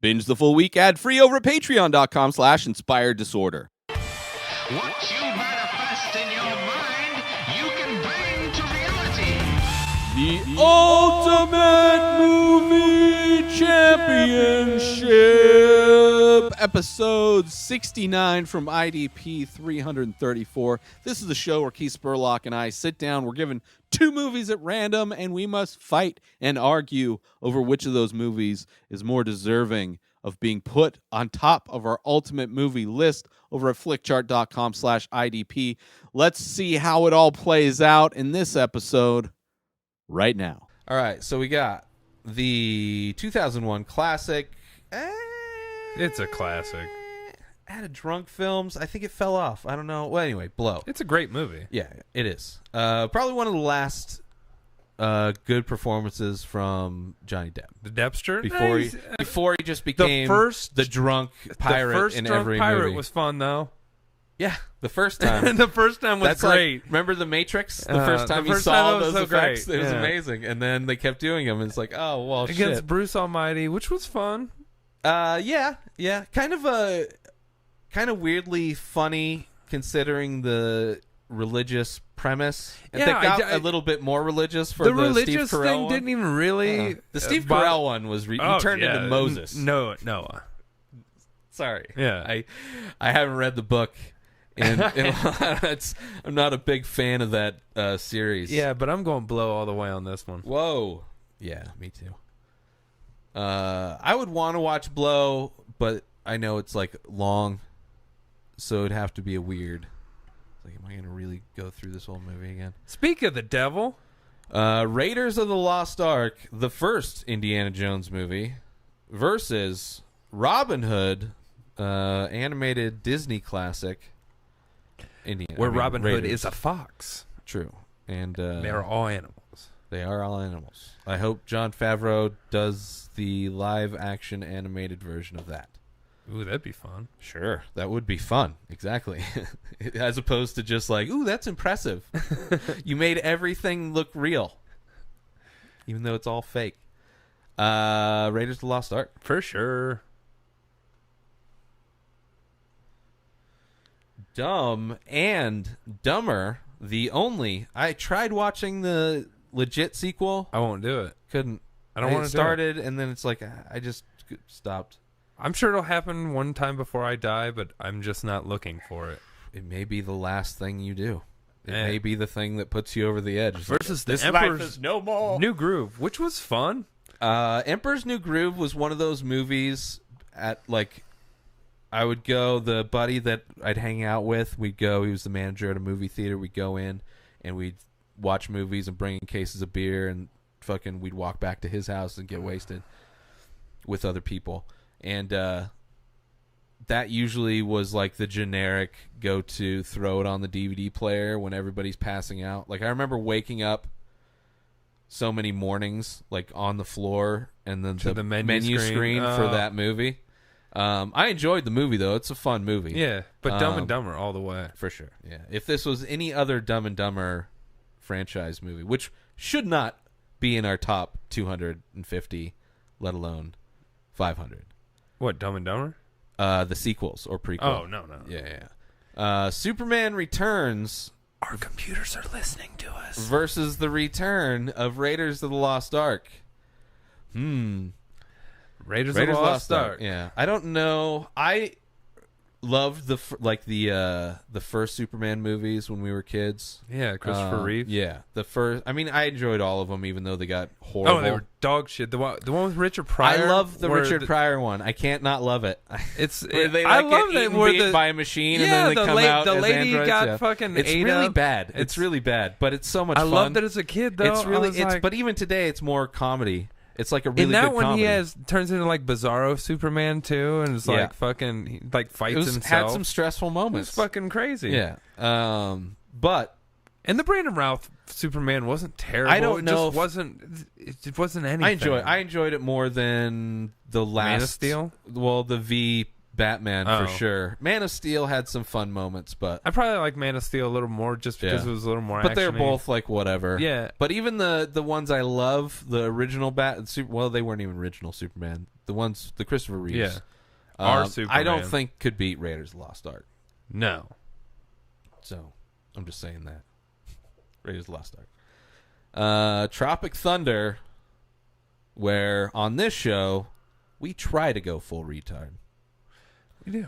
Binge the full week ad-free over at patreon.com/inspireddisorder. What you manifest in your mind, you can bring to reality. The Ultimate Movie Championship, episode 69 from IDP 334. This is the show where Keith Spurlock and I sit down. We're given two movies at random, and we must fight and argue over which of those movies is more deserving of being put on top of our ultimate movie list over at flickchart.com/IDP. Let's see how it all plays out in this episode right now. All right, so we got the 2001 classic. It's a classic. Out of drunk films, I think it fell off. I don't know. Well, anyway, Blow. It's a great movie. Yeah, it is. Probably one of the last good performances from Johnny Depp. The Deppster? Before he just became the drunk pirate the first in drunk every pirate movie. Was fun, though. Yeah, the first time. The first time was great. Like, remember The Matrix? The first time you saw those effects? Great. It was amazing. And then they kept doing them. And it's like, oh, well, Against Bruce Almighty, which was fun. Yeah. Kind of weirdly funny considering the religious premise. And they got a little bit more religious for the religious Steve Carell thing one. Didn't even really. The Steve Carell one was he turned into Moses. Noah. Sorry. Yeah. I haven't read the book. And I'm not a big fan of that series. Yeah, but I'm going Blow all the way on this one. Whoa. Yeah, me too. I would want to watch Blow, but I know it's like long, so it'd have to be a weird. Like, am I going to really go through this whole movie again? Speak of the devil, Raiders of the Lost Ark, the first Indiana Jones movie, versus Robin Hood, animated Disney classic. Robin Hood is a fox. True. And they're all animals. They are all animals. I hope Jon Favreau does the live-action animated version of that. Ooh, that'd be fun. Sure, that would be fun. Exactly. As opposed to just like, ooh, that's impressive. You made everything look real. Even though it's all fake. Raiders of the Lost Ark. For sure. Dumb and Dumber, I tried watching the legit sequel. I won't do it. Couldn't. I don't want to started, and then it's like, I just stopped. I'm sure it'll happen one time before I die, but I'm just not looking for it. It may be the last thing you do. It may be the thing that puts you over the edge. Versus this Emperor's life is no more. New Groove, which was fun. Emperor's New Groove was one of those movies I would go, the buddy that I'd hang out with, we'd go, he was the manager at a movie theater, we'd go in and we'd watch movies and bring in cases of beer and we'd walk back to his house and get wasted with other people. And that usually was like the generic go-to, throw it on the DVD player when everybody's passing out. Like, I remember waking up so many mornings, like, on the floor and then the menu screen for that movie. I enjoyed the movie, though. It's a fun movie. Yeah, but Dumb and Dumber all the way. For sure, yeah. If this was any other Dumb and Dumber franchise movie, which should not be in our top 250, let alone 500. What, Dumb and Dumber? The sequels or prequel. Oh, no. Yeah. Superman Returns. Our computers are listening to us. Versus the return of Raiders of the Lost Ark. Raiders of the Lost Ark. Yeah, I don't know. I loved the first Superman movies when we were kids. Yeah, Christopher Reeve. Yeah, the first. I mean, I enjoyed all of them, even though they got horrible. Oh, they were dog shit. The one with Richard Pryor. I love the Richard Pryor one. I can't not love it. I love it where by a machine and then they come out the as lady androids. got fucking. It's really bad. It's really bad, but it's so much fun. I loved it as a kid, though. It's really. But even today, it's more comedy. It's like a really good comedy. In that one, he turns into like Bizarro Superman too, and it's like fucking he fights himself. Had some stressful moments. It was fucking crazy. Yeah. But and the Brandon Routh Superman wasn't terrible. I don't know. It wasn't anything. I enjoyed it more than the last Man of Steel. Well, the V Batman for sure. Man of Steel had some fun moments, but I probably like Man of Steel a little more just because it was a little more. But they're action-y. both like whatever. Yeah. But even the ones I love, the original well, they weren't even original Superman. The Christopher Reeves. Yeah. Our Superman. I don't think could beat Raiders of the Lost Ark. No. So I'm just saying that. Raiders of the Lost Ark. Tropic Thunder, where on this show we try to go full retard. We do.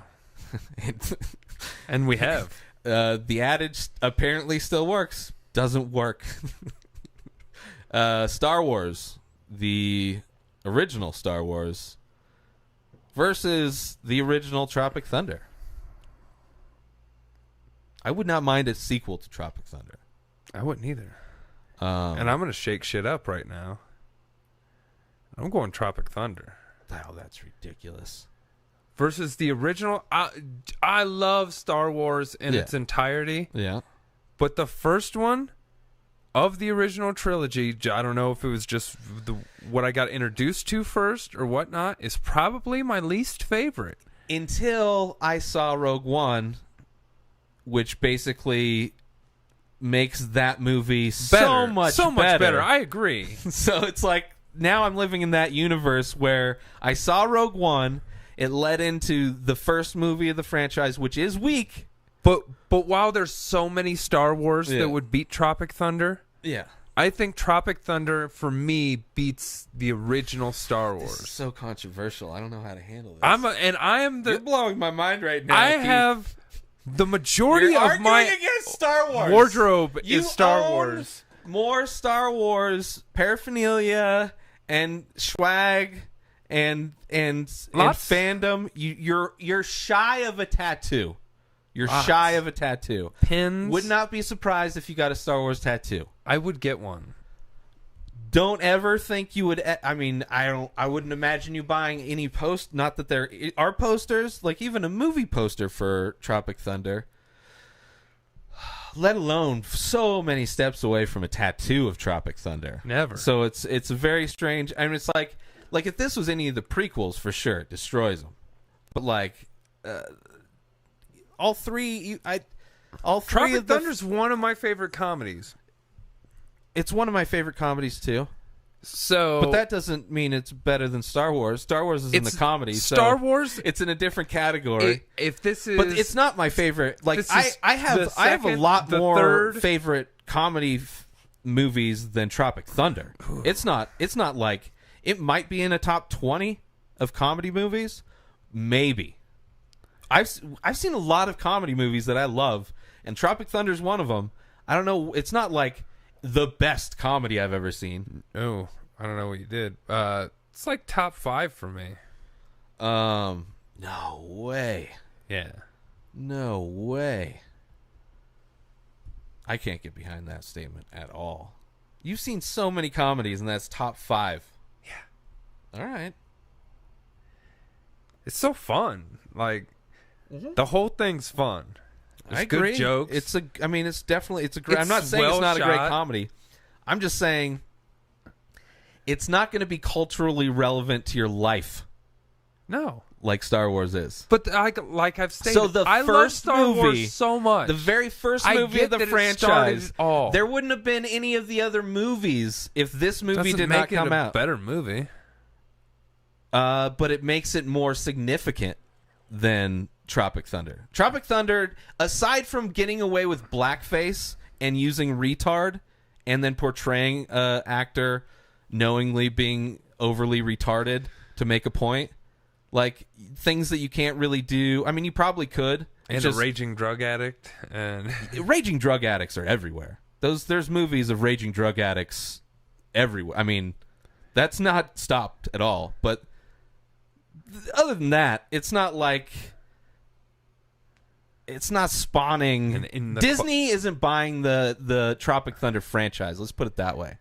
And we have. The adage apparently still works. Doesn't work. Star Wars, the original Star Wars, versus the original Tropic Thunder. I would not mind a sequel to Tropic Thunder. I wouldn't either. And I'm going to shake shit up right now. I'm going Tropic Thunder. Oh, that's ridiculous. Versus the original. I love Star Wars in its entirety. Yeah. But the first one of the original trilogy, I don't know if it was just what I got introduced to first or whatnot, is probably my least favorite. Until I saw Rogue One, which basically makes that movie so much better. I agree. So it's like now I'm living in that universe where I saw Rogue One. It led into the first movie of the franchise, which is weak. But while there's so many Star Wars that would beat Tropic Thunder, I think Tropic Thunder for me beats the original Star Wars. This is so controversial. I don't know how to handle this. You're blowing my mind right now. I have the majority of my against Star Wars wardrobe is Star Wars. More Star Wars paraphernalia and swag and fandom. You're shy of a tattoo. You're shy of a tattoo. Pins. Would not be surprised if you got a Star Wars tattoo. I would get one. Don't ever think you would. I mean, I wouldn't imagine you buying any post. Not that there are posters, like even a movie poster for Tropic Thunder. Let alone so many steps away from a tattoo of Tropic Thunder. Never. So it's very strange. I mean, it's like if this was any of the prequels, for sure, it destroys them. But like, all three Tropic of the Thunder's one of my favorite comedies. It's one of my favorite comedies too. So, but that doesn't mean it's better than Star Wars. Star Wars is in the comedy. Star so Wars, it's in a different category. If this is, but it's not my favorite. Like I have a lot more favorite comedy movies than Tropic Thunder. It's not like it might be in a top 20 of comedy movies, maybe. I've seen a lot of comedy movies that I love, and Tropic Thunder is one of them. I don't know. It's not like the best comedy I've ever seen. Oh, I don't know what you did. It's like top 5 for me. No way. Yeah. No way. I can't get behind that statement at all. You've seen so many comedies, and that's top 5. Yeah. All right. It's so fun. Like, the whole thing's fun. There's I agree. Good jokes. It's definitely a great. I'm not saying it's not a great comedy. I'm just saying it's not going to be culturally relevant to your life. No, like Star Wars is. But like I've stated, so I love Star Wars so much. The very first movie of the franchise. There wouldn't have been any of the other movies if this movie did not come out. Better movie. But it makes it more significant than Tropic Thunder. Tropic Thunder, aside from getting away with blackface and using retard and then portraying an actor knowingly being overly retarded to make a point, like things that you can't really do. I mean, you probably could. And a raging drug addict. And raging drug addicts are everywhere. There's movies of raging drug addicts everywhere. I mean, that's not stopped at all. But other than that, it's not like... It's not spawning. Disney isn't buying the Tropic Thunder franchise. Let's put it that way.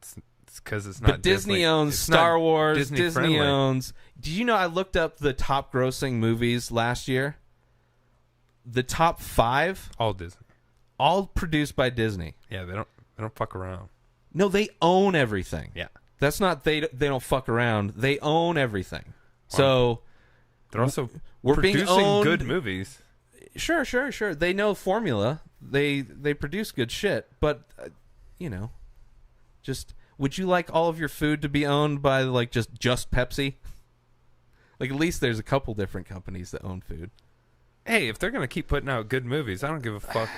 It's because it's not. But Disney owns Star Wars. Disney owns. Did you know I looked up the top grossing movies last year? The top 5, all Disney, all produced by Disney. Yeah, they don't fuck around. No, they own everything. Yeah, that's not they don't fuck around. They own everything. Wow. So They're also we're being producing owned. good movies. Sure. They know formula. They produce good shit. But just would you like all of your food to be owned by like just Pepsi? Like at least there's a couple different companies that own food. Hey, if they're gonna keep putting out good movies, I don't give a fuck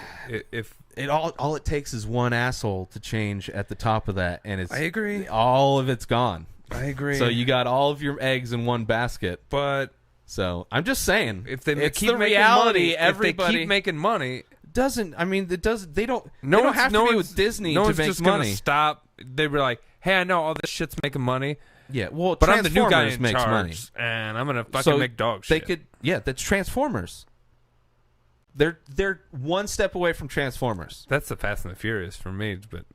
if It all it takes is one asshole to change at the top of that, and I agree. All of it's gone. I agree. So you got all of your eggs in one basket. But So I'm just saying, if they it's keep the making reality. money, Everybody if they keep making money, doesn't. I mean, it doesn't. They don't. no they don't one's, have no to be one's- with Disney no to one's make just money. gonna stop. They were like, "Hey, I know all this shit's making money, Yeah, well, but I'm the new guy Transformers in makes charge, money. and I'm gonna fucking So make dog They shit." could. Yeah, that's Transformers. They're one step away from Transformers. That's the Fast and the Furious for me, but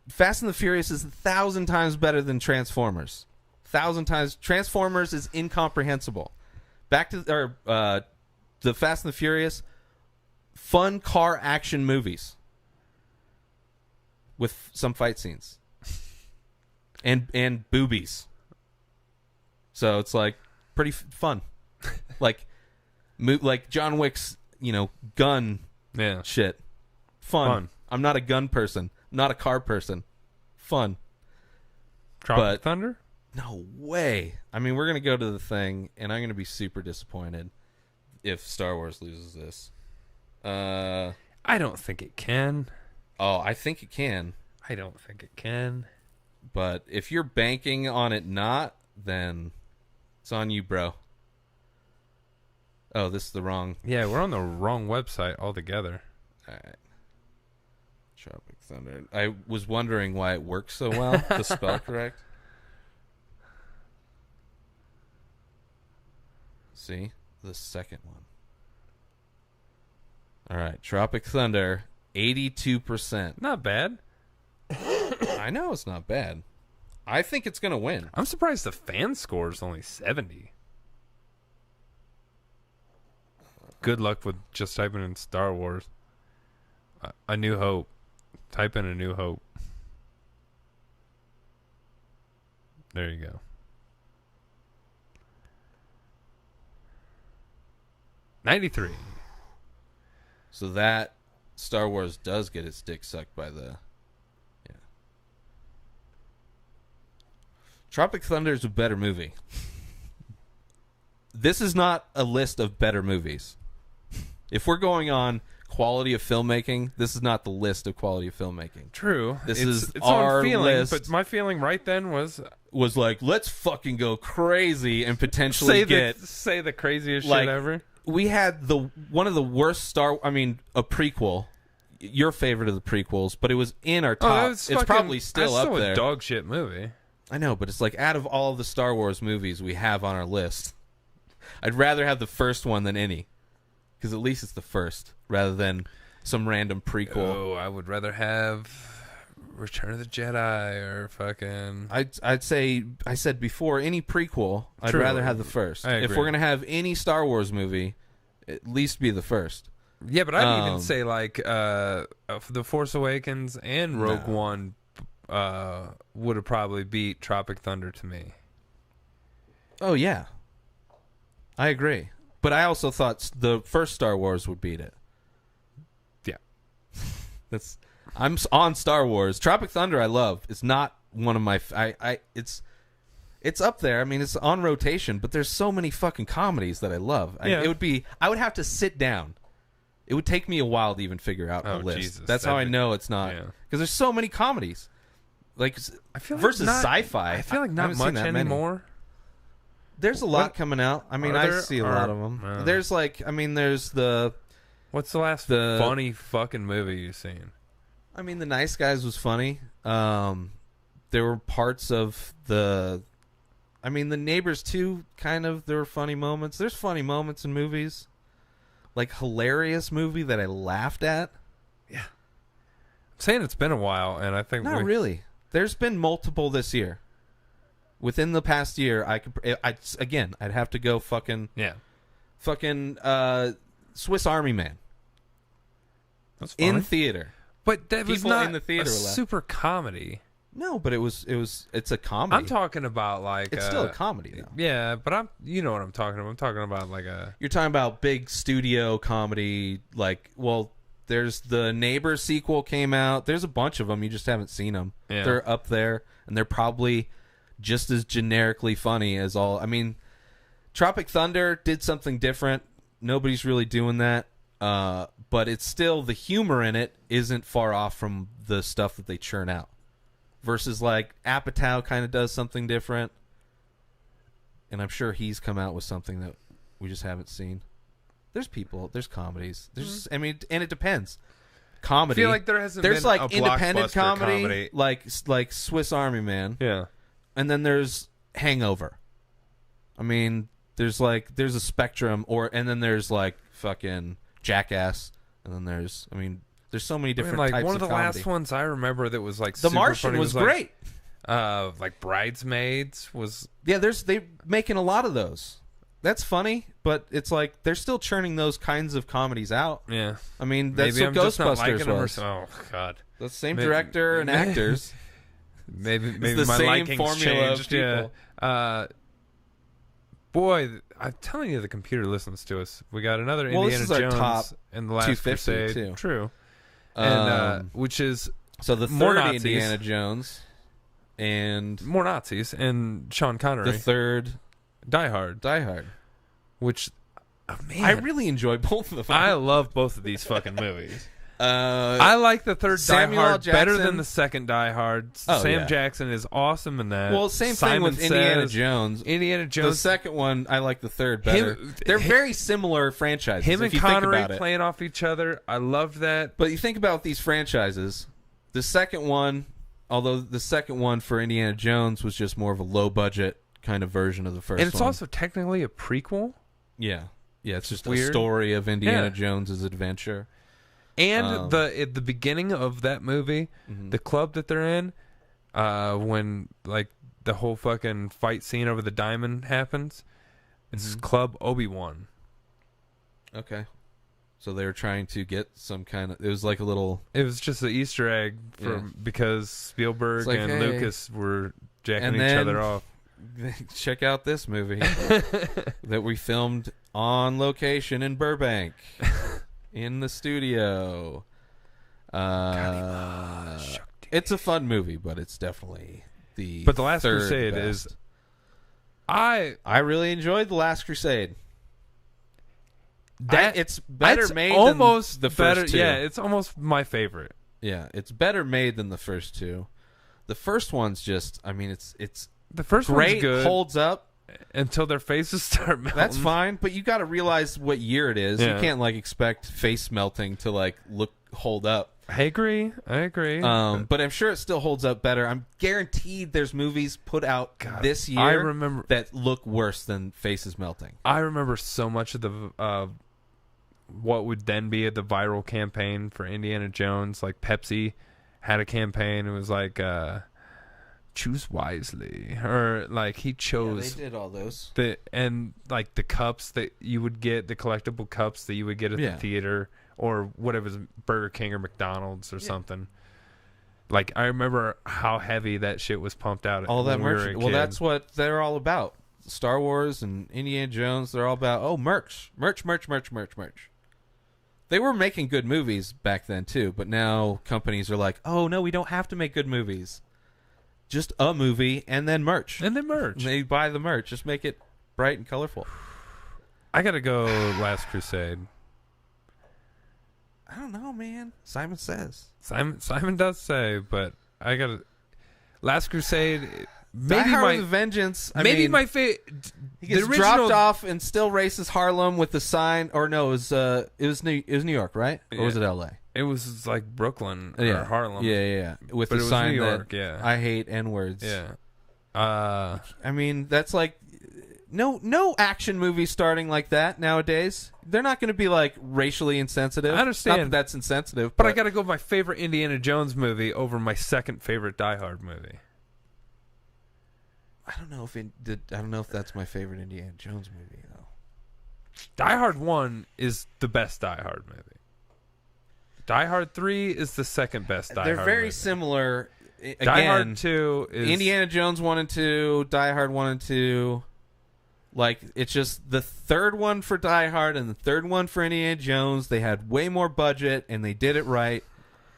Fast and the Furious is 1,000 times better than Transformers. 1,000 times. Transformers is incomprehensible. Back to the Fast and the Furious, fun car action movies with some fight scenes and boobies. So it's like pretty fun, like John Wick's gun yeah, shit. Fun. I'm not a gun person. Not a car person. Fun. Tropic Thunder. No way. I mean, we're going to go to the thing, and I'm going to be super disappointed if Star Wars loses this. I don't think it can. Oh, I think it can. I don't think it can. But if you're banking on it not, then it's on you, bro. Oh, this is the wrong. Yeah, we're on the wrong website altogether. All right. Tropic Thunder. I was wondering why it works so well to spell correct. See? The second one. All right. Tropic Thunder, 82%. Not bad. I know it's not bad. I think it's going to win. I'm surprised the fan score is only 70. Good luck with just typing in Star Wars. A New Hope. Type in A New Hope. There you go. 93. So that Star Wars does get its dick sucked by the... Yeah. Tropic Thunder is a better movie. This is not a list of better movies. If we're going on quality of filmmaking, this is not the list of quality of filmmaking. True. This it's is its our own feeling, list. but my feeling right then was Like, let's fucking go crazy and potentially say the craziest like, shit ever. We had one of the worst a prequel. Your favorite of the prequels, but it was in our top. It's probably still up there. A dog shit movie. I know, but it's like out of all of the Star Wars movies we have on our list, I'd rather have the first one than any, because at least it's the first rather than some random prequel. Oh, I would rather have Return of the Jedi or fucking. I'd say I said before any prequel. I'd True. rather have the first. I If agree. we're gonna have any Star Wars movie, at least be the first. Yeah, but I'd even say like The Force Awakens and Rogue One would have probably beat Tropic Thunder to me. Oh yeah, I agree. But I also thought the first Star Wars would beat it. Yeah, I'm on Star Wars. Tropic Thunder I love. It's not one of my it's up there. I mean, it's on rotation, but there's so many fucking comedies that I love. Yeah. I would have to sit down. It would take me a while to even figure out a list. Jesus, That's how I know it's not, yeah. because there's so many comedies. Like I feel like versus not- sci-fi. I feel like I not haven't seen much that many. anymore. There's a lot coming out. I mean, Are I there? see a lot of them. No. There's there's the. What's the last The- funny fucking movie you've seen? I mean, The Nice Guys was funny. There were parts of The Neighbors 2, kind of, there were funny moments. There's funny moments in movies. Like, hilarious movie that I laughed at. I'm saying it's been a while, and I think Not really. There's been multiple this year. Within the past year, I'd have to go fucking Swiss Army Man. That's funny. In theater. But that was People not in the theater a were laughing. super comedy. No, but it's a comedy. I'm talking about like it's still a comedy though. Yeah, but you know what I'm talking about. I'm talking about like a. You're talking about big studio comedy, like there's the Neighbor sequel came out. There's a bunch of them. You just haven't seen them. Yeah. They're up there, and they're probably just as generically funny as all. I mean, Tropic Thunder did something different. Nobody's really doing that, but it's still the humor in it isn't far off from the stuff that they churn out. Versus like Apatow kind of does something different, and I'm sure he's come out with something that we just haven't seen. There's comedies. There's, I mean, and it depends. Comedy. I feel like there's like a independent blockbuster comedy, like Swiss Army Man. Yeah, and then there's Hangover. I mean, there's a spectrum, and then there's like fucking Jackass, and then there's so many different types of comedy. One of the last ones I remember that was like The super Martian funny was great. Like Bridesmaids was. Yeah, they making a lot of those. That's funny, but it's like they're still churning those kinds of comedies out. Yeah, I mean that's maybe what I'm just not Ghostbusters liking them was. oh God, The same director and actors. maybe the my same likings formula of changed. people. Yeah. Boy, I'm telling you, the computer listens to us. We got another Well, Indiana this is our Jones top and the Last 250 Crusade. too. True, and which is So the more third Nazis. Indiana Jones and more Nazis and Sean Connery. the third Die Hard, which man, I really enjoy both of them. I love both of these fucking movies. I I like the third Samuel Die L. Hard better Jackson. than the second Die Hard. Oh, Sam yeah. Jackson is awesome in that. well, same Simon thing with Indiana Says, Jones. Indiana The Jones. second one, I like the third better. They're very similar franchises. Him if and you think Connery about it. playing off each other. I loved that. But you think about these franchises. The second one, although the second one for Indiana Jones was just more of a low budget kind of version of the first one. And it's also technically a prequel. yeah, it's just a Weird. story of Indiana Yeah. Jones's adventure. And Um, the beginning of that movie, Mhm. the club that they're in, when like the whole fucking fight scene over the diamond happens, it's Mhm. Club Obi-Wan. Okay, so they were trying to get some kind of. It was like a little. It was just an Easter egg because Spielberg It's like, and hey. Lucas were jacking And each then- other off. Check out this movie that we filmed on location in Burbank. In the studio. It's a fun movie, but it's definitely But The Last third Crusade best. is. I really enjoyed The Last Crusade. that it's better that's made almost than the better, first two. Yeah, it's almost my favorite. Yeah, it's better made than the first two. The first one's just, it's The first great, one's good holds up. until their faces start melting. That's fine, but you got to realize what year it is. Yeah. You can't expect face melting to hold up. I agree. But I'm sure it still holds up better. I'm guaranteed there's movies put out this year I remember that look worse than faces melting. I remember so much of the what would then be the viral campaign for Indiana Jones. Like Pepsi had a campaign. It was like choose wisely, or like he chose. They did all those. The cups that you would get, the collectible cups that you would get at the theater, or whatever, Burger King or McDonald's or something. Like I remember how heavy that shit was pumped out. All that when we were merch. a Well, kid. that's what they're all about. Star Wars and Indiana Jones. They're all about merch. They were making good movies back then too, but now companies are like, oh no, we don't have to make good movies. Just a movie and then merch. And then merch. And they buy the merch. Just make it bright and colorful. I gotta go Last Crusade. I don't know, man. Simon Says. Simon does say, but I gotta Last Crusade. Die Maybe Hard with Vengeance. I mean, my favorite. he gets dropped off in still racist Harlem with the sign. Or no, it was New York, right? Or was it L.A.? It was like Brooklyn or Yeah. Harlem. Yeah. With But the it was sign New York, that yeah. I hate N-words. Yeah. I mean, that's like no action movie starting like that nowadays. They're not going to be racially insensitive. I understand. Not that that's insensitive, But I gotta go with my favorite Indiana Jones movie over my second favorite Die Hard movie. I don't know if that's my favorite Indiana Jones movie though. Die Hard 1 is the best Die Hard movie. Die Hard 3 is the second best Die They're Hard very movie. similar again, Die Hard 2 is Indiana Jones 1 and 2, Die Hard 1 and 2. Like, it's just the third one for Die Hard and the third one for Indiana Jones. They had way more budget, and they did it right.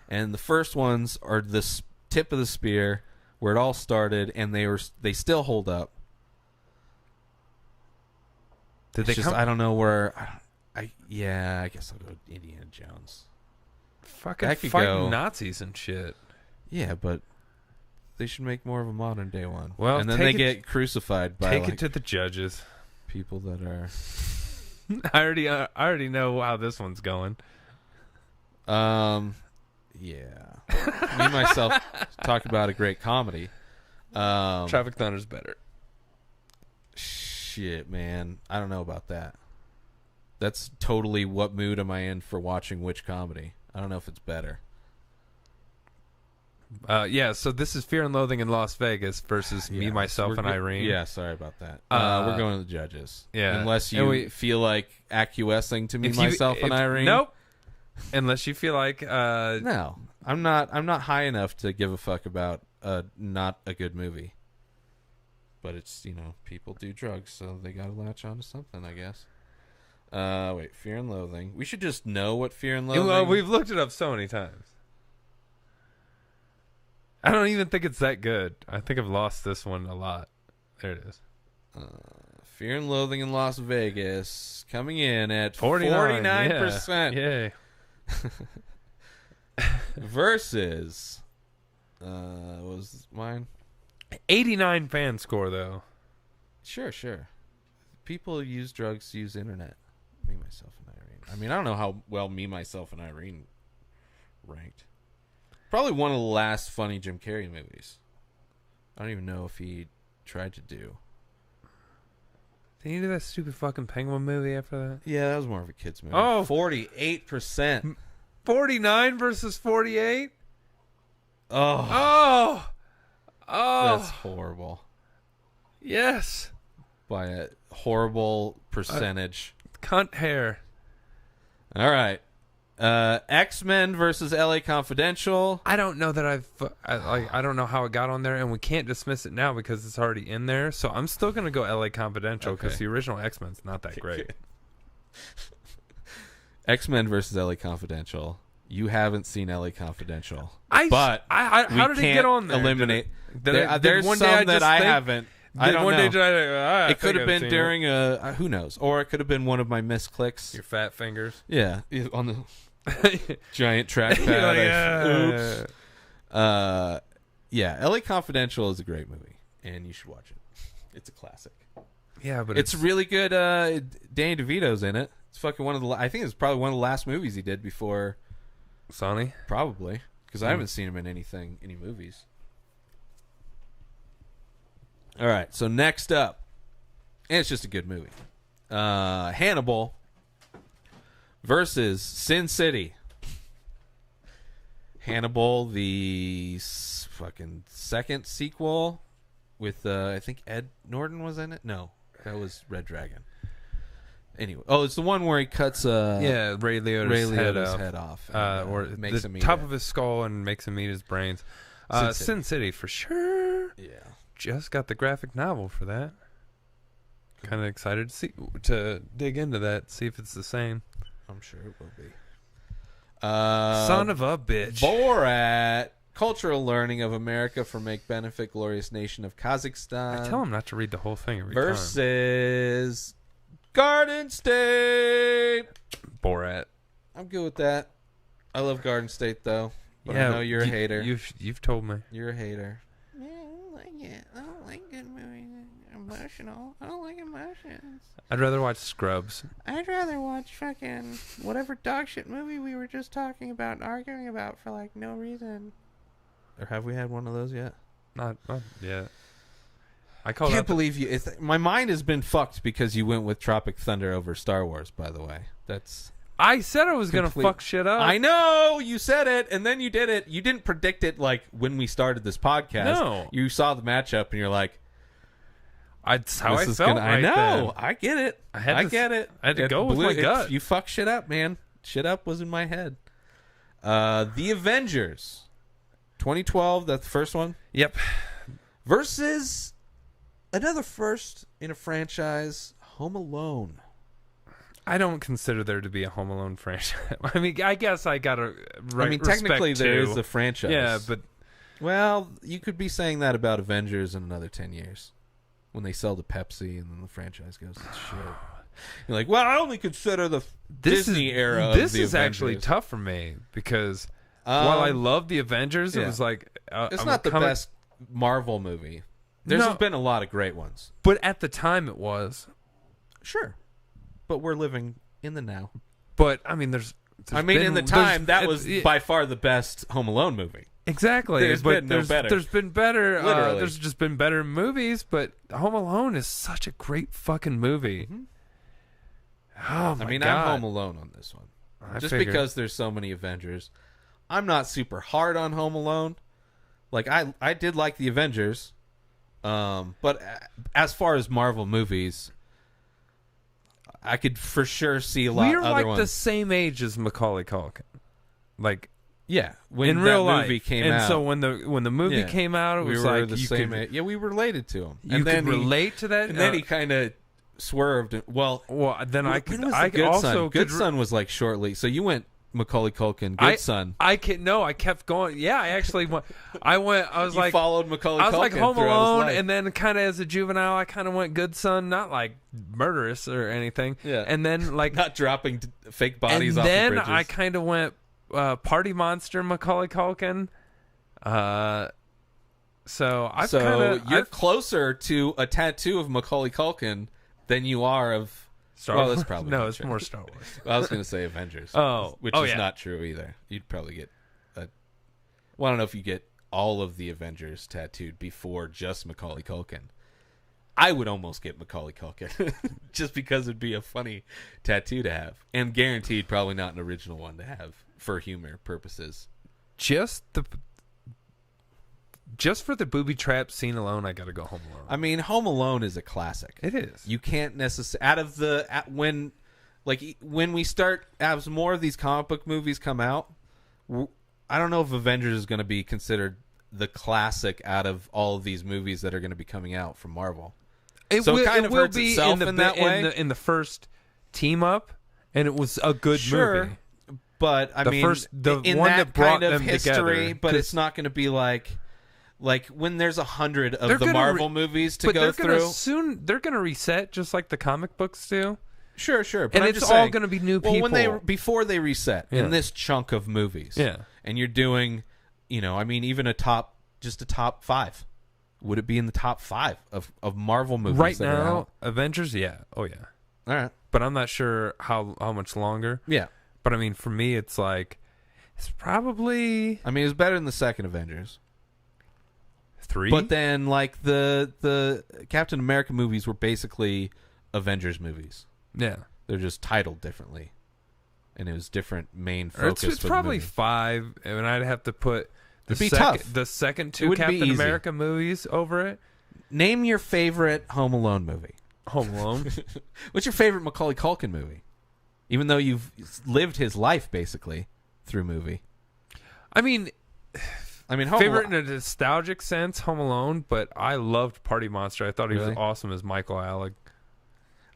And the first ones are the tip of the spear where it all started, and they still hold up. Did It's they just, come? I don't know where... I guess I'll go Indiana Jones. Fucking I could fighting go- Nazis and shit. Yeah, but they should make more of a modern day one. Well, and then take they it- get crucified by Take like, it to the judges. people that are... I already know how this one's going. Yeah. Me myself talk about a great comedy. Traffic Thunder's better. Shit, man. I don't know about that. That's totally what mood am I in for watching which comedy. I don't know if it's better. Yeah, so this is Fear and Loathing in Las Vegas versus Me, Yeah, Myself, we're and Irene. Yeah, sorry about that. We're going to the judges. Yeah. Unless And you feel like acquiescing to Me, If Myself, and Irene. Nope. Unless you feel like No. I'm not high enough to give a fuck about not a good movie. But it's, people do drugs, so they gotta latch on to something, I guess. Wait, Fear and Loathing. We should just know what Fear and Loathing... Well, we've looked it up so many times. I don't even think it's that good. I think I've lost this one a lot. There it is. Fear and Loathing in Las Vegas coming in at 49%. 49%. Yay. Versus... what was mine? 89 fan score, though. Sure. People use drugs to use internet. Me, Myself, and Irene. I mean, I don't know how well Me, Myself, and Irene ranked. Probably one of the last funny Jim Carrey movies. I don't even know if he tried to do. Did you do that stupid fucking Penguin movie after that? Yeah, that was more of a kid's movie. Oh. 48%. 49 versus 48? Oh, Oh, that's horrible. yes. By a horrible percentage. Cunt hair. All right. X-Men versus LA Confidential. I don't know that I don't know how it got on there, and we can't dismiss it now because it's already in there. So I'm still gonna go LA Confidential because Okay. the original X-Men's not that great. X-Men versus LA Confidential. You haven't seen LA Confidential, How we did it can't get on there? eliminate. Did There's one some day that I haven't. I don't know. It could have been during who knows, or it could have been one of my misclicks. your fat fingers. Yeah, on the giant trackpad. You're like, Oops. Yeah, LA Confidential is a great movie, and you should watch it. It's a classic. Yeah, but It's really good. Danny DeVito's in it. It's fucking one of the. I think it's probably one of the last movies he did before. Sonny. Probably because I haven't seen him in any movies. All right, so next up, and it's just a good movie. Hannibal versus Sin City. Hannibal, the fucking second sequel with I think Ed Norton was in it. No, that was Red Dragon. Anyway, it's the one where he cuts Ray Liotta's head off, or makes the him eat top it. of his skull and makes him eat his brains. Sin City for sure. Yeah. Just got the graphic novel for that. Kind of excited to dig into that, see if it's the same. I'm sure it will be. Son of a bitch. Borat, cultural learning of America for make benefit glorious nation of Kazakhstan. I tell him not to read the whole thing every time. versus Garden State. Borat. I'm good with that. I love Garden State though. But Yeah, I know you're a hater. You've told me. You're a hater. Yeah, I don't like it. I don't like good movies. Emotional. I don't like emotions. I'd rather watch Scrubs. I'd rather watch fucking whatever dog shit movie we were just talking about and arguing about for like no reason. Or have we had one of those yet? Not yet. I I called can't out believe you. My mind has been fucked because you went with Tropic Thunder over Star Wars. By the way, I said I was gonna complete- fuck shit up. I know you said it, and then you did it. You didn't predict it like when we started this podcast. No. You saw the matchup, and you're like, That's how I "This is felt. gonna." I right know. then. I get it. I get it. I had to It go with my gut. You fucked shit up, man. Shit up was in my head. The Avengers 2012, that's the first one. Yep. Versus another first in a franchise, Home Alone. I don't consider there to be a Home Alone franchise. I mean, I guess I gotta. Technically there too. is a franchise. Yeah, but well, you could be saying that about Avengers in another 10 years when they sell to Pepsi and then the franchise goes to shit. You're like, well, I only consider the Disney era. This of the is actually Avengers. tough for me because while I love the Avengers, it was like it's not the best Marvel movie. There's been a lot of great ones, but at the time it was. Sure, but we're living in the now. But I mean, there's in the time that was by far the best Home Alone movie. Exactly. There's been no better. There's been better. Literally. There's just been better movies, but Home Alone is such a great fucking movie. Mm-hmm. Oh my God. I'm Home Alone on this one. Just figured. because there's so many Avengers. I'm not super hard on Home Alone. Like, I did like the Avengers. But as far as Marvel movies, I could for sure see a lot We're other like ones. the same age as Macaulay Culkin. Like, yeah, when in that real movie life. came and out. so when the movie Yeah. came out, it we was were like the you same could, age. Yeah, we related to him. you And could then relate to that. And then he kind of swerved. Well, then I could. when was I the Good also Son? Good could. Son was like shortly. So you went Macaulay Culkin, Good Son. I kept going. Yeah, I actually went. I was You like followed Macaulay I was Culkin like Home throughout his Alone, life. and then kind of as a juvenile, I kind of went Good Son, not like murderous or anything. Yeah. And then like not dropping fake bodies and off then the bridges. I kind of went Party Monster, Macaulay Culkin. So I've you're closer to a tattoo of Macaulay Culkin than you are of Star well, Wars. that's probably no, not it's true. more Star Wars. I was going to say Avengers. Which is yeah. not true either. You'd probably get well, I don't know if you get all of the Avengers tattooed before just Macaulay Culkin. I would almost get Macaulay Culkin just because it'd be a funny tattoo to have, and guaranteed probably not an original one to have for humor purposes. Just for the booby trap scene alone, I got to go Home Alone. I mean, Home Alone is a classic. It is. You can't necessarily when we start as more of these comic book movies come out. I don't know if Avengers is going to be considered the classic out of all of these movies that are going to be coming out from Marvel. It So will, it kind of will hurts be itself in that way. in the first team up, and it was a good movie. But I mean, the in one that that brought kind of them history, together, but 'cause- it's not going to be like when there's 100 of They're the gonna Marvel movies to but go they're through. They're gonna reset just like the comic books do. Sure. But And I'm it's just all saying, gonna be new well, people. before they reset Yeah. in this chunk of movies, Yeah. and you're doing, even a top 5. Would it be in the top 5 of Marvel movies Right that are now, out? Avengers, yeah, oh yeah, All right, but I'm not sure how much longer. yeah. But I mean, for me, it's probably I mean, it's better than the second Avengers. 3. But then, like the Captain America movies were basically Avengers movies. yeah, They're just titled differently, and it was different main Or focus. it's for probably the movie. 5, and I'd have to put It'd be tough. the second It 2 would be Captain easy. America movies over it. Name your favorite Home Alone movie. Home Alone. What's your favorite Macaulay Culkin movie? Even though you've lived his life basically through movie. I mean, Home favorite Alone. in a nostalgic sense, Home Alone, but I loved Party Monster. I thought he Really? was awesome as Michael Alec.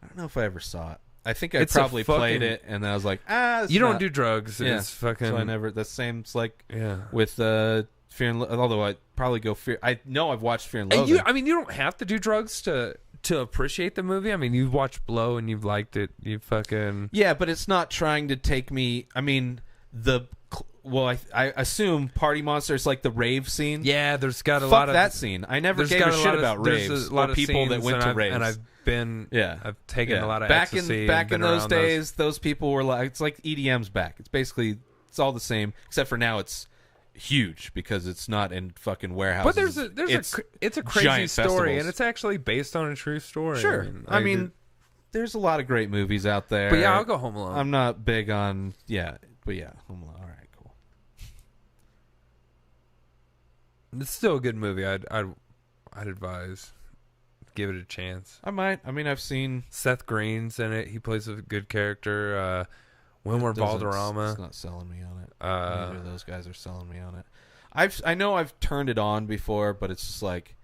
I don't know if I ever saw it. I think I It's a probably played fucking- it, and then I was like, this You is don't not- do drugs. Yeah, It's fucking. so I never. The same. It's like Yeah. with Fear and although I'd probably go Fear. I know I've watched Fear and And Loathing. you don't have to do drugs to appreciate the movie. I mean, you've watched Blow and you've liked it. You fucking. Yeah, but it's not trying to take me. I mean, I assume Party Monster is like the rave scene. Yeah, there's got a Fuck lot of that scene. I never there's gave got a a shit lot of- about there's raves a lot or of people that scenes, went and to I've- raves. and I've been. Yeah. I've taken Yeah. a lot of back ecstasy. in and been those around days. Those people were like, it's like EDM's back. It's basically it's all the same, except for now it's huge because it's not in fucking warehouses. But it's a crazy giant story, festivals. and it's actually based on a true story. Sure. I mean, there's a lot of great movies out there. but yeah, I'll go Home Alone. I'm not big on but yeah, Home Alone. All right, cool. It's still a good movie. I'd advise give it a chance. I might. I mean, I've seen Seth Green's in it. He plays a good character. Wilmer It's Valderrama. not selling me on it. Neither of those guys are selling me on it. I know I've turned it on before, but it's just like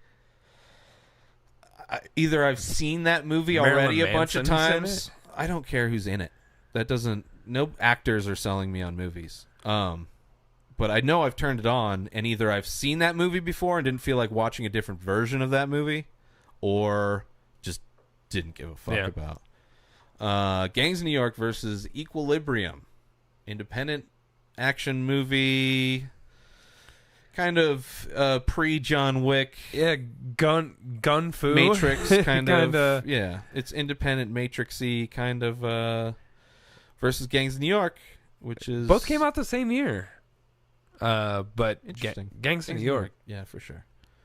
either I've seen that movie already a bunch of times. I don't care who's in it. That doesn't. No actors are selling me on movies. But I know I've turned it on, and either I've seen that movie before and didn't feel like watching a different version of that movie, or just didn't give a fuck about. Gangs of New York versus Equilibrium. Independent action movie, kind of pre-John Wick. Yeah, gun fu. Matrix kind of. Yeah, it's independent Matrix-y kind of versus Gangs of New York, which is... Both came out the same year. But Interesting. Gangs of New York. Yeah, for sure.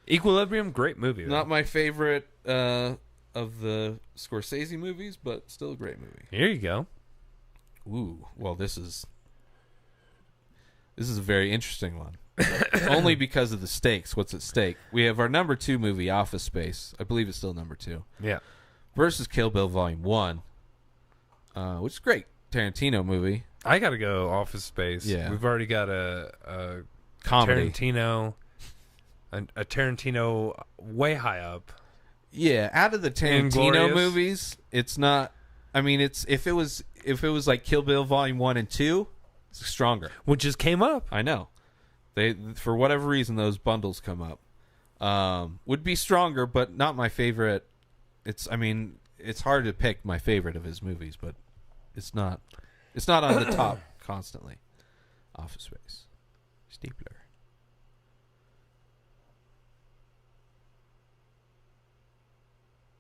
Equilibrium, great movie. Not my favorite of the Scorsese movies, but still a great movie. Here you go. Ooh, well, this is a very interesting one. Only because of the stakes. What's at stake? We have our number 2 movie, Office Space. I believe it's still number 2. Yeah. Versus Kill Bill Volume 1, which is a great Tarantino movie. I gotta go Office Space. Yeah. We've already got a Comedy. Tarantino, a Tarantino way high up. Yeah, out of the Tarantino movies, it's not. I mean, it's if it was like Kill Bill Volume 1 and 2, it's stronger. Which just came up. I know. They, for whatever reason, those bundles come up. Would be stronger, but not my favorite. I mean, it's hard to pick my favorite of his movies, but it's not on the top constantly. Office Space. Steepler.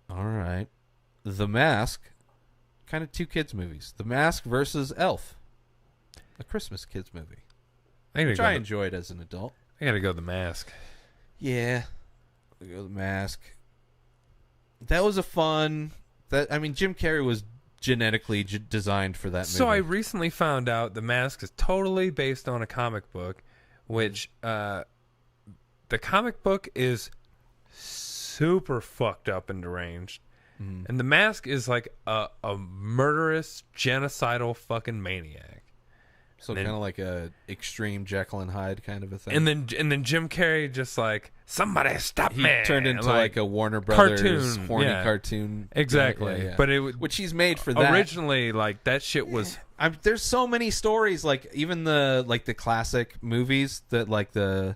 All right. The Mask. Kind of 2 kids movies. The Mask versus Elf. A Christmas kids movie. Which I enjoyed as an adult. I gotta go The Mask. Yeah. I'll go The Mask. That was a fun... Jim Carrey was genetically designed for that movie. So I recently found out The Mask is totally based on a comic book, which the comic book is super fucked up and deranged. Mm. And The Mask is like a murderous, genocidal fucking maniac. So kind of like a extreme Jekyll and Hyde kind of a thing. And then Jim Carrey just like, somebody stop he me. Turned into like a Warner Brothers cartoon, horny cartoon. Exactly. Yeah. But which he's made for that. Originally, like that shit was... there's so many stories, like even the classic movies that like the...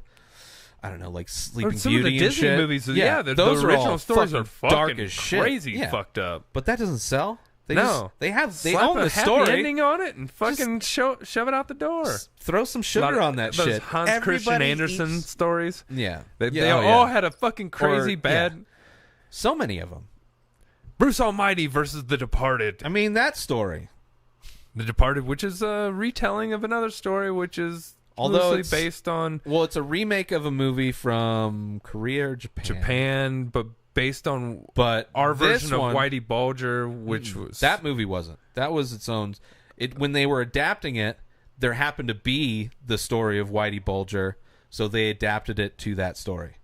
I don't know, like Sleeping some Beauty of the Disney and shit. movies, those the original stories are dark fucking as shit. crazy fucked up. But that doesn't sell. They No. they Slap own a the happy story. ending on it and fucking shove it out the door. Throw some sugar on that those shit. Hans Christian Andersen stories. Yeah. They all had a fucking crazy bad... So many of them. Bruce Almighty versus The Departed. I mean, that story. The Departed, which is a retelling of another story, which is loosely based on... Well, it's a remake of a movie from Korea or Japan. Japan, but based on our version of Whitey Bulger, which was... That movie wasn't. That was its own... When they were adapting it, there happened to be the story of Whitey Bulger, so they adapted it to that story.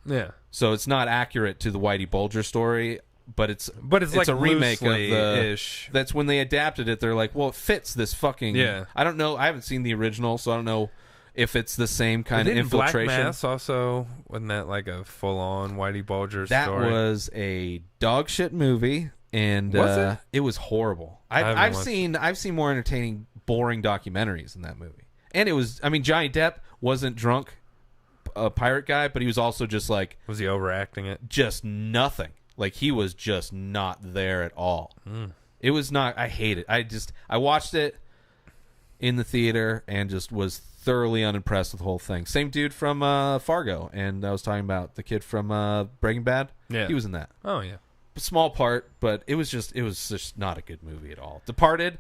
Yeah. So it's not accurate to the Whitey Bulger story, but it's like a remake of the... ish. That's when they adapted it, they're like, well, it fits this fucking... Yeah. I don't know. I haven't seen the original, so I don't know if it's the same kind of infiltration. Black Mass also, wasn't that like a full-on Whitey Bulger that story? That was a dog shit movie, and was it was horrible. I've seen more entertaining, boring documentaries than that movie. And it was, Johnny Depp wasn't drunk, a pirate guy, but he was also just like... Was he overacting it? Just nothing. Like, he was just not there at all. It was not... I hate it. I watched it in the theater and just was thoroughly unimpressed with the whole thing. Same dude from Fargo, and I was talking about the kid from Breaking Bad. Yeah. He was in that. Oh, yeah. Small part, but it was just not a good movie at all. Departed,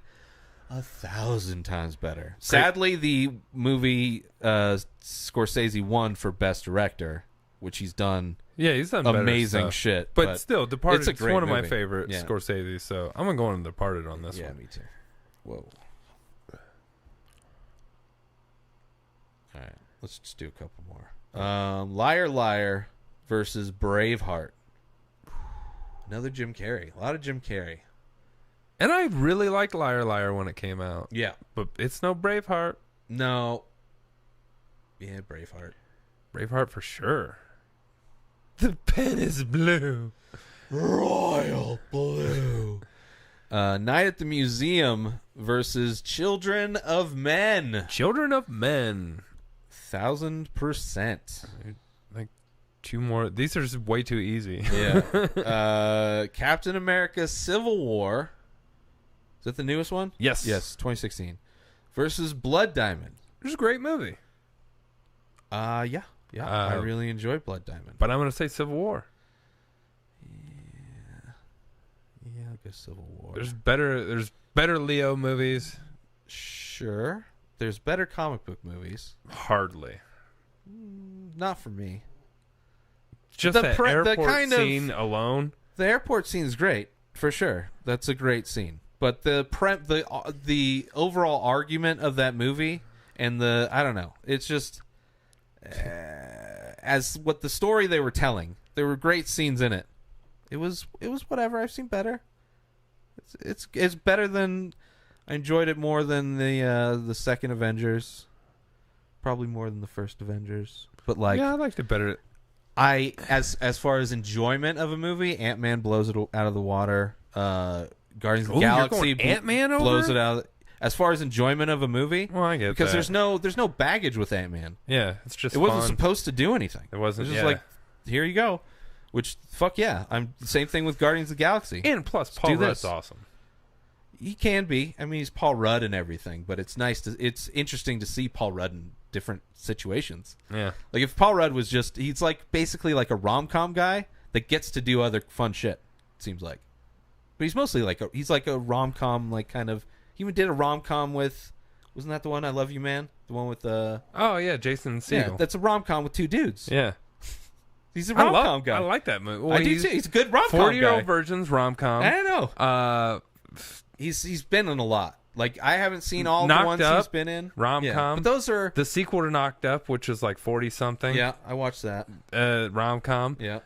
1,000 times better. Sadly, the movie Scorsese won for Best Director, which he's done... Yeah, he's done amazing better shit. But still, Departed is one of my movie. favorite Scorsese, so I'm going to go on Departed on this one. Yeah, me too. Whoa. All right, let's just do a couple more. Liar Liar versus Braveheart. Another Jim Carrey. A lot of Jim Carrey. And I really liked Liar Liar when it came out. Yeah. But it's no Braveheart. No. Yeah, Braveheart. Braveheart for sure. The pen is blue. Royal blue. Night at the Museum versus Children of Men. Children of Men. 1000%. Like 2 more. These are just way too easy. Yeah. Captain America Civil War. Is that the newest one? Yes. Yes, 2016. Versus Blood Diamond. It's a great movie. Yeah. I really enjoyed Blood Diamond. But I'm going to say Civil War. Yeah, I'll go Civil War. There's better Leo movies. Sure. There's better comic book movies. Hardly. Not for me. Just The the airport kind of- scene alone. The airport scene is great, for sure. That's a great scene. But the overall argument of that movie and I don't know. It's just as what the story they were telling. There were great scenes in it. It was whatever. I've seen better. It's better than. I enjoyed it more than the second Avengers. Probably more than the first Avengers. But like, yeah, I liked it better. As far as enjoyment of a movie, Ant-Man blows it out of the water. Guardians of the Ooh, you're Galaxy going Ant-Man blows over? it out. As far as enjoyment of a movie, Well, I get because that. there's no baggage with Ant-Man. Yeah, it's just It wasn't fun. supposed to do anything. It wasn't, It was just yeah. like, here you go. Which fuck yeah, I'm same thing with Guardians of the Galaxy. And plus, Paul do this. Rudd's awesome. He can be. I mean, he's Paul Rudd and everything, but it's it's interesting to see Paul Rudd in different situations. Yeah. Like if Paul Rudd was he's like basically like a rom-com guy that gets to do other fun shit. It seems like, but he's mostly he's like a rom-com, like kind of. He even did a rom-com with, wasn't that the one I Love You Man? The one with Oh yeah, Jason Segel. yeah, that's a rom-com with 2 dudes. Yeah. He's a rom-com guy. I like that movie. Well, I do too. He's a good rom-com 40-year-old guy. virgins rom-com. I don't know. He's been in a lot. Like I haven't seen all the Knocked ones Up, he's been in. rom-com. Yeah, but those are The sequel to Knocked Up, which is like 40-something. yeah. I watched that. Rom-com. Yeah.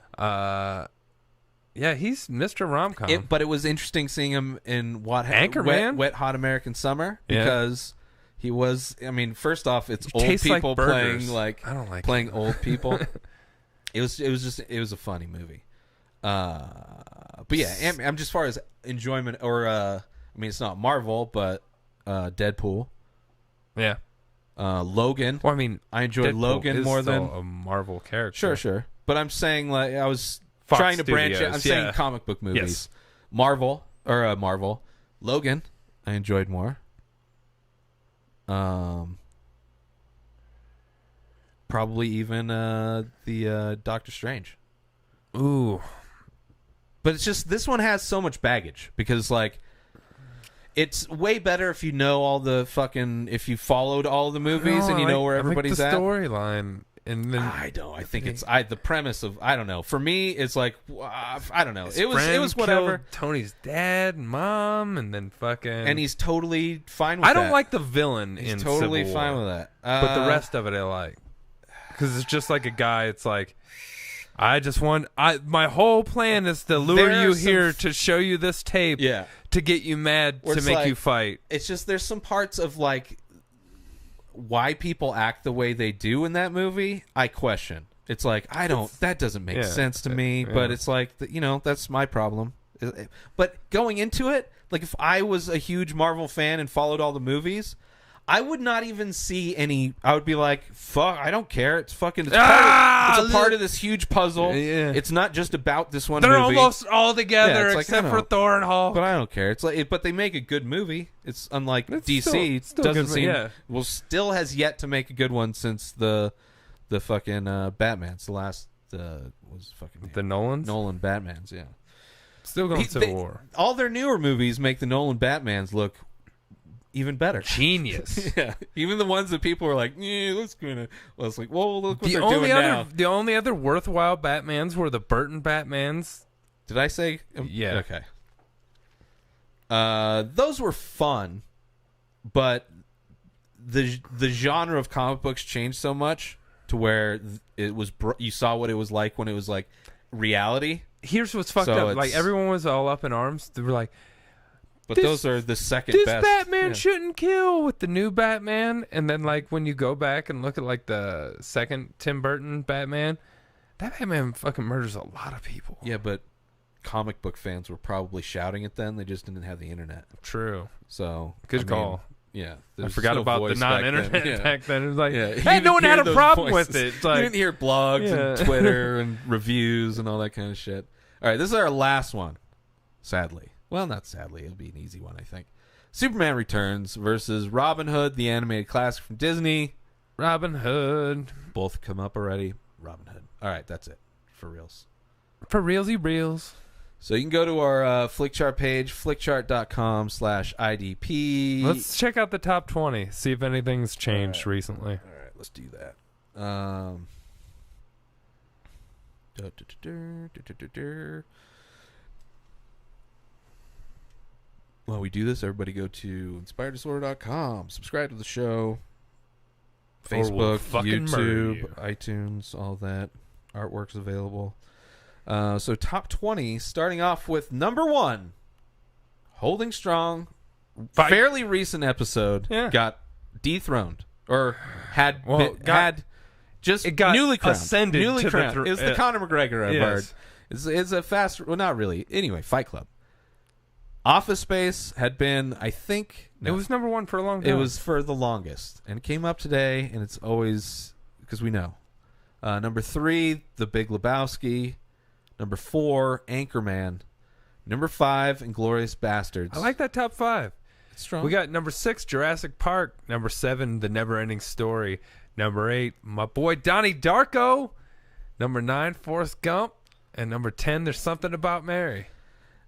Yeah, he's Mr. Rom-Com. But it was interesting seeing him in Anchorman? Wet Hot American Summer Yeah. because he was. I mean, first off, it's old tastes like people burgers. playing I don't like playing old people. It was a funny movie. But yeah, I'm just far as enjoyment or I mean, it's not Marvel, but Deadpool, Yeah. Logan. Well, I mean, I enjoyed Deadpool Logan is more still than a Marvel character. sure. But I'm saying like I was Fox trying to branch it. Studios, I'm saying yeah. comic book movies. Yes. Marvel. Logan, I enjoyed more. Probably even the Doctor Strange. Ooh. But it's just this one has so much baggage because like it's way better if you know all the fucking if you followed all the movies and you know where everybody's I like at. the storyline, and then I don't. I think it's the premise of I don't know. For me, it's like I don't know. his It was friend whatever. killed Tony's dad and mom, and then fucking. And he's totally fine with that. I don't like the villain He's in totally Civil fine War, with that. but the rest of it I like because it's just like a guy. It's like. My whole plan is to lure There are you some here to show you this tape Yeah. to get you mad Where to it's make like- you fight. It's just there's some parts of like why people act the way they do in that movie. I question. It's like that doesn't make Yeah. sense to me. Yeah. But it's like that's my problem. But going into it, like if I was a huge Marvel fan and followed all the movies, I would not even see any. I would be like, "Fuck, I don't care. It's fucking. It's a part of this huge puzzle. Yeah. It's not just about this one They're movie. almost all Yeah, together it's like, except I for know. Thor and Hulk. But I don't care. It's like, but they make a good movie. It's unlike It's DC. still Doesn't good, seem. yeah. Well, still has yet to make a good one since the fucking Batman's. The last was fucking The Nolans? Nolan Batman's. Yeah. Still going Civil War. All their newer movies make the Nolan Batmans look even better. Genius. Yeah, even the ones that people were like, "Yeah, let's gonna." Well, it's like, "Whoa, look what The they're only doing now." the only other worthwhile Batmans were the Burton Batmans. Did I say? Yeah. Okay. Those were fun, but the genre of comic books changed so much to where it was. You saw what it was like when it was like reality. Here's what's fucked So up. Like it's- everyone was all up in arms. They were like, But those are the second this best. Batman Yeah. shouldn't kill with the new Batman. And then, like, when you go back and look at, like, the second Tim Burton Batman, that Batman fucking murders a lot of people. Yeah, but comic book fans were probably shouting it then. They just didn't have the internet. True. So Good call. Yeah. I forgot about the non-internet back then. It was like, Yeah, you hey, no didn't one hear had a those problem voices. with it. It's like, you didn't hear blogs and Yeah. Twitter and reviews and all that kind of shit. All right, this is our last one. Sadly. Well, not sadly. It'll be an easy one, I think. Superman Returns versus Robin Hood, the animated classic from Disney. Robin Hood. Both come up already. Robin Hood. All right, that's it. For reals. For realsy reels. So you can go to our Flickchart page, flickchart.com/IDP. Let's check out the top 20. See if anything's changed recently. All right, let's do that. While we do this, everybody go to inspireddisorder.com. Subscribe to the show. Or we'll Facebook, fucking murder YouTube, you. iTunes, all that. Artwork's available. So top 20, starting off with number 1, Holding Strong. Fight. Fairly recent episode. Yeah. Got dethroned. Or had Well, been, had just it got newly crowned. ascended Newly to the crowned. It was the yeah. Conor McGregor I've heard. Yes. It's a fast... Well, not really. Anyway, Fight Club. Office Space had been, I think... It was number 1 for a long time. It was for the longest. And it came up today, and it's always... Because we know. Number 3, The Big Lebowski. Number 4, Anchorman. Number 5, Inglourious Bastards. I like that top 5. It's strong. We got number 6, Jurassic Park. Number 7, The Never-Ending Story. Number 8, my boy Donnie Darko. Number 9, Forrest Gump. And number 10, There's Something About Mary.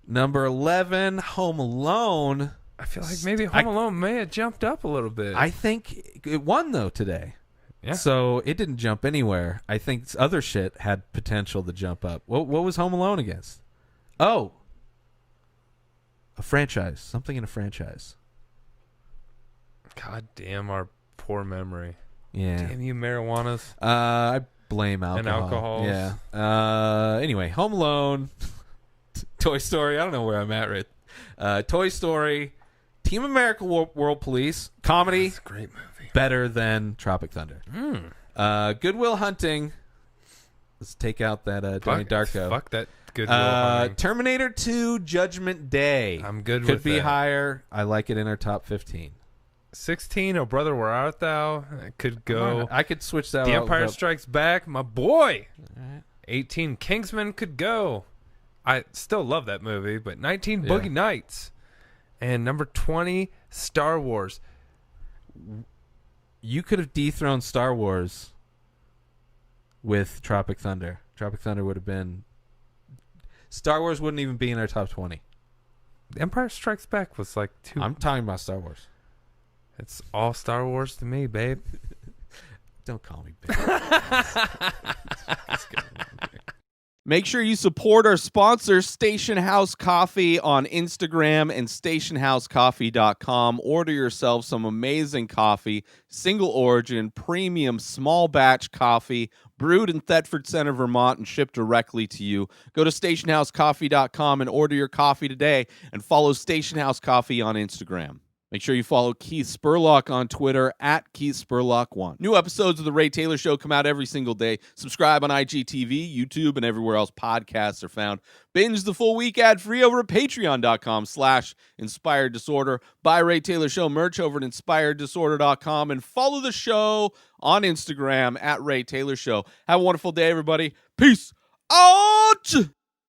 Number 11, Home Alone. I feel like maybe Home Alone may have jumped up a little bit. I think it won, though, today. Yeah. So it didn't jump anywhere. I think other shit had potential to jump up. What was Home Alone against? Oh. A franchise. Something in a franchise. God damn our poor memory. Yeah. Damn you, marijuanas. I blame alcohol. And alcohols. Yeah. Anyway, Home Alone, Toy Story. I don't know where I'm at, right? Toy Story, Team America World Police, comedy. That's a great movie. Better than Tropic Thunder. Good Will Hunting. Let's take out that Donnie Darko. Fuck that Good Will Hunting. Terminator 2, Judgment Day. I'm good Could with be that. higher. I like it in our top 15. 16, Oh Brother, Where Art Thou? It could go. I could switch that The out Empire without- Strikes Back, my boy. Alright. 18, Kingsman could go. I still love that movie, but 19, Yeah. Boogie Nights. And number 20, Star Wars. You could have dethroned Star Wars with Tropic Thunder. Tropic Thunder would have been... Star Wars wouldn't even be in our top 20. The Empire Strikes Back was like 2. I'm talking about Star Wars. It's all Star Wars to me, babe. Don't call me babe. Make sure you support our sponsor, Station House Coffee, on Instagram and stationhousecoffee.com. Order yourself some amazing coffee, single origin, premium, small batch coffee, brewed in Thetford Center, Vermont, and shipped directly to you. Go to stationhousecoffee.com and order your coffee today, and follow Station House Coffee on Instagram. Make sure you follow Keith Spurlock on Twitter at KeithSpurlock1. New episodes of The Ray Taylor Show come out every single day. Subscribe on IGTV, YouTube, and everywhere else podcasts are found. Binge the full week ad-free over at patreon.com/Inspired Disorder. Buy Ray Taylor Show merch over at InspiredDisorder.com, and follow the show on Instagram at Ray Taylor Show. Have a wonderful day, everybody. Peace out!